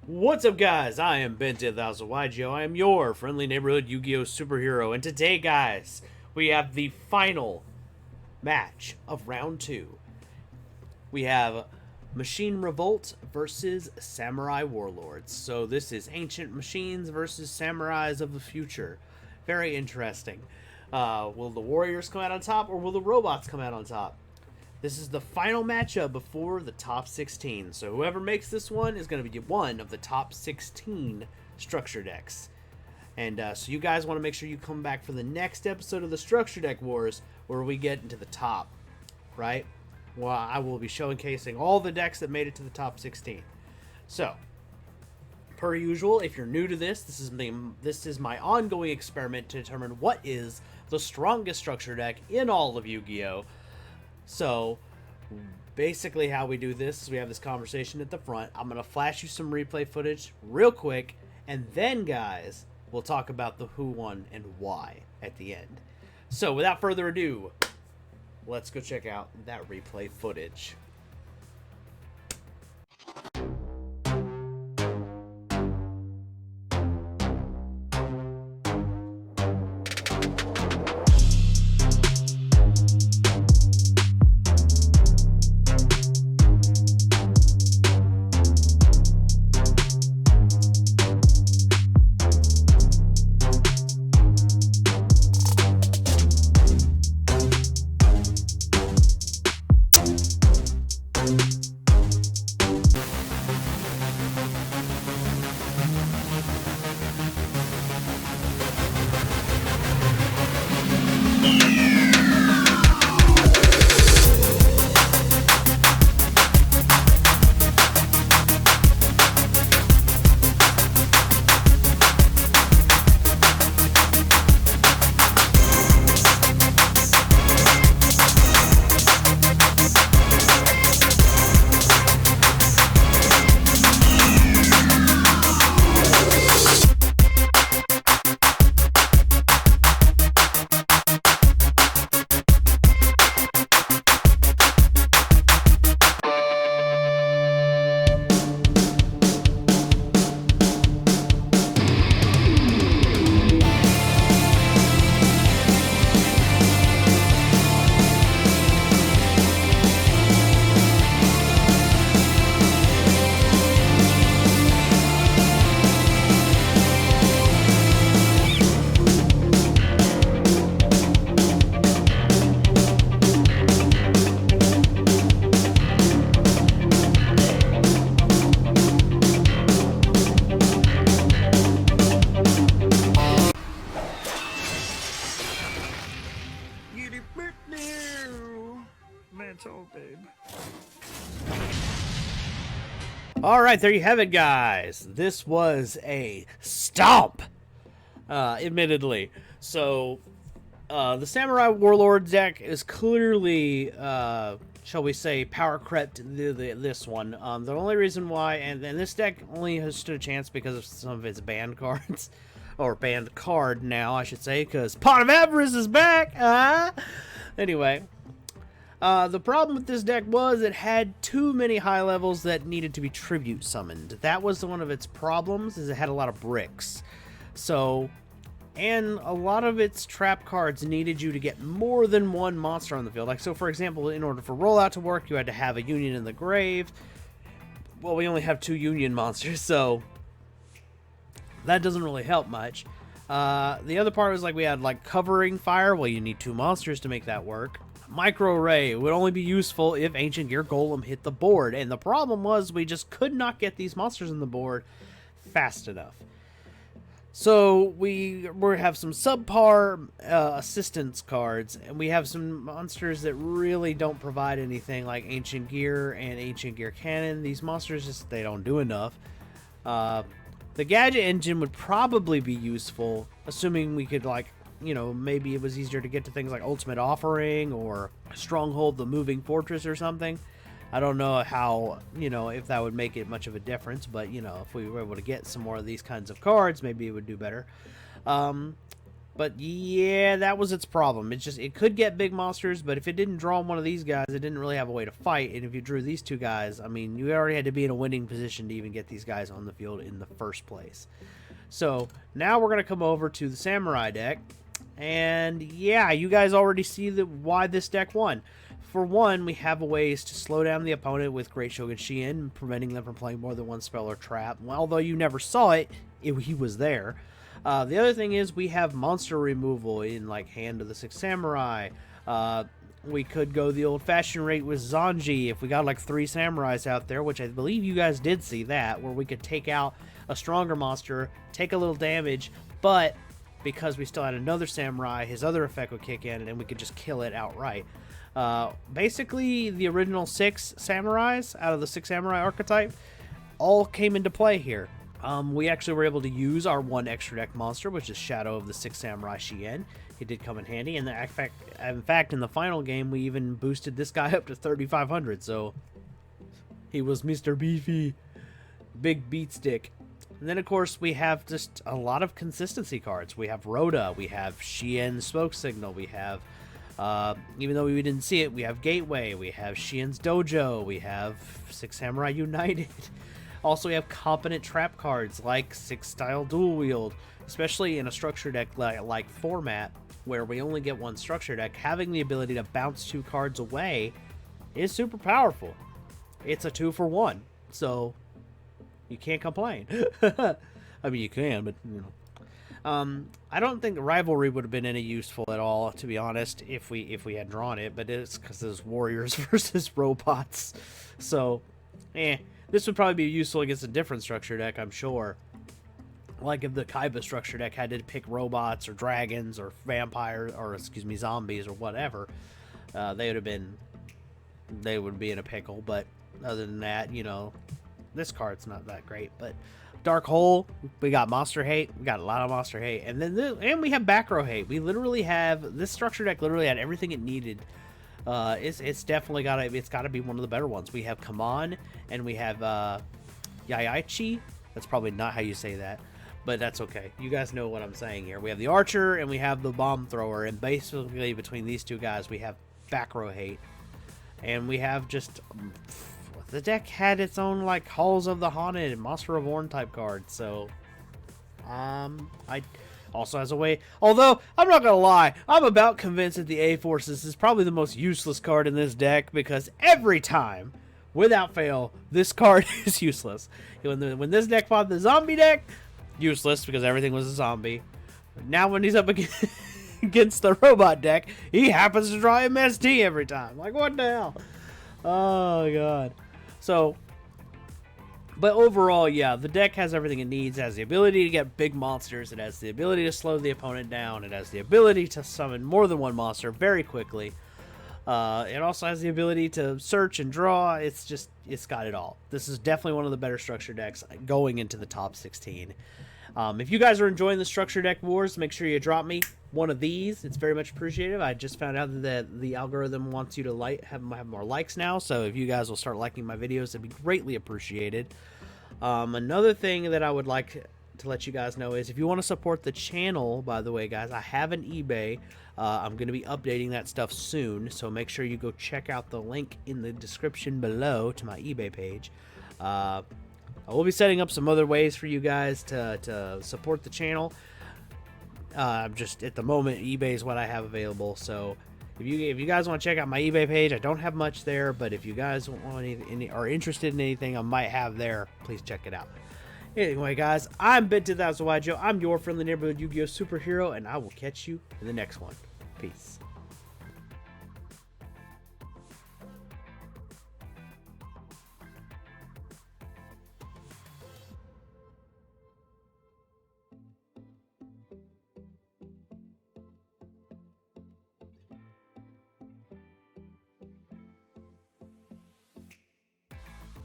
What's up, guys? I am Ben 10,000 yugioh. I am your friendly neighborhood Yu-Gi-Oh superhero, and today, guys, we have the final match of round 2. We have Machine Revolt versus Samurai Warlords. So this is ancient machines versus samurais of the future. Very interesting. Will the warriors come out on top, or will the robots come out on top? This is the final matchup before the top 16. So whoever makes this one is going to be one of the top 16 structure decks. And so you guys want to make sure you come back for the next episode of the Structure Deck Wars where we get into the top, right? Well, I will be showcasing all the decks that made it to the top 16. So, per usual, if you're new to this, this is my ongoing experiment to determine what is the strongest structure deck in all of Yu-Gi-Oh! So, basically how we do this is we have this conversation at the front. I'm going to flash you some replay footage real quick, and then, guys, we'll talk about the who won and why at the end. So, without further ado, let's go check out that replay footage. All right, there you have it, guys. This was a stomp, admittedly. So, the Samurai Warlord deck is clearly, shall we say, power crept this one. The only reason why, and this deck only has stood a chance because of some of its banned cards, or banned card now, I should say, because Pot of Avarice is back. Anyway. The problem with this deck was it had too many high levels that needed to be tribute summoned. That was one of its problems, is it had a lot of bricks. So, and a lot of its trap cards needed you to get more than one monster on the field. Like, so for example, in order for rollout to work, you had to have a Union in the grave. Well, we only have 2 Union monsters, so that doesn't really help much. The other part was like we had like covering fire. Well, you need 2 monsters to make that work. Micro Ray would only be useful if Ancient Gear Golem hit the board, and the problem was we just could not get these monsters on the board fast enough. So we have some subpar assistance cards, and we have some monsters that really don't provide anything, like Ancient Gear and Ancient Gear Cannon. These monsters just, they don't do enough. The Gadget Engine would probably be useful, assuming we could, like, you know, maybe it was easier to get to things like Ultimate Offering or Stronghold the Moving Fortress or something. I don't know how, you know, if that would make it much of a difference, but, you know, if we were able to get some more of these kinds of cards, maybe it would do better. But yeah, that was its problem. It could get big monsters, but if it didn't draw one of these guys, it didn't really have a way to fight. And if you drew these two guys, I mean, you already had to be in a winning position to even get these guys on the field in the first place. So now we're going to come over to the Samurai deck. And yeah, you guys already see why this deck won. For one, we have ways to slow down the opponent with Great Shogun Shien, preventing them from playing more than one spell or trap. Well, although you never saw it, he was there. The other thing is we have monster removal in like Hand of the Six Samurai. We could go the old-fashioned rate with Zanji if we got like 3 samurais out there, which I believe you guys did see that, where we could take out a stronger monster, take a little damage, but because we still had another samurai, his other effect would kick in, and then we could just kill it outright. Basically, the original 6 samurais out of the 6 samurai archetype all came into play here. We actually were able to use our 1 extra deck monster, which is Shadow of the 6 Samurai Shien. He did come in handy, and in fact, in the final game, we even boosted this guy up to 3,500, so he was Mr. Beefy, big beat stick. And then, of course, we have just a lot of consistency cards. We have Rhoda, we have Shien Smoke Signal, we have, even though we didn't see it, we have Gateway, we have Shien's Dojo, we have 6 Samurai United. Also, we have competent trap cards like 6 Style Dual Wield, especially in a structure deck like format where we only get 1 structure deck. Having the ability to bounce 2 cards away is super powerful. It's a 2-for-1, so you can't complain. I mean, you can, but you know. I don't think Rivalry would have been any useful at all, to be honest, if we had drawn it, but it's because it's Warriors versus Robots, so this would probably be useful against a different structure deck, I'm sure. Like if the Kaiba structure deck had to pick robots or dragons or vampires or, excuse me, zombies or whatever, they would be in a pickle. But other than that, you know, this card's not that great. But Dark Hole, we got Monster Hate. We got a lot of Monster Hate. And then we have Back Row Hate. We literally have, this structure deck literally had everything it needed. It's definitely gotta be one of the better ones. We have Kaman and we have Yaichi. That's probably not how you say that, but that's okay. You guys know what I'm saying here. We have the Archer and we have the Bomb Thrower, and basically between these two guys we have Back Row Hate, and we have just the deck had its own like Halls of the Haunted and Monster Reborn type cards. So I also has a way, although I'm not gonna lie, I'm about convinced that the A-Forces is probably the most useless card in this deck, because every time, without fail, this card is useless. When this deck fought the zombie deck, useless because everything was a zombie. Now when he's up against the robot deck, he happens to draw MST every time. Like, what the hell? Oh god. So, but overall, yeah, the deck has everything it needs. It has the ability to get big monsters. It has the ability to slow the opponent down. It has the ability to summon more than one monster very quickly. It also has the ability to search and draw. It's got it all. This is definitely one of the better structure decks going into the top 16. If you guys are enjoying the structure deck wars, make sure you drop me one of these. It's very much appreciated. I just found out that the algorithm wants you to have more likes now, so if you guys will start liking my videos, it'd be greatly appreciated. Another thing that I would like to let you guys know is if you want to support the channel, by the way, guys, I have an eBay. I'm going to be updating that stuff soon, so make sure you go check out the link in the description below to my eBay page. I will be setting up some other ways for you guys to support the channel. Just at the moment, eBay is what I have available. So if you guys want to check out my eBay page, I don't have much there, but if you guys are interested in anything I might have there, please check it out. Anyway, guys, I'm Ben2000 yugioh. I'm your friendly neighborhood Yu-Gi-Oh superhero, and I will catch you in the next one. Peace.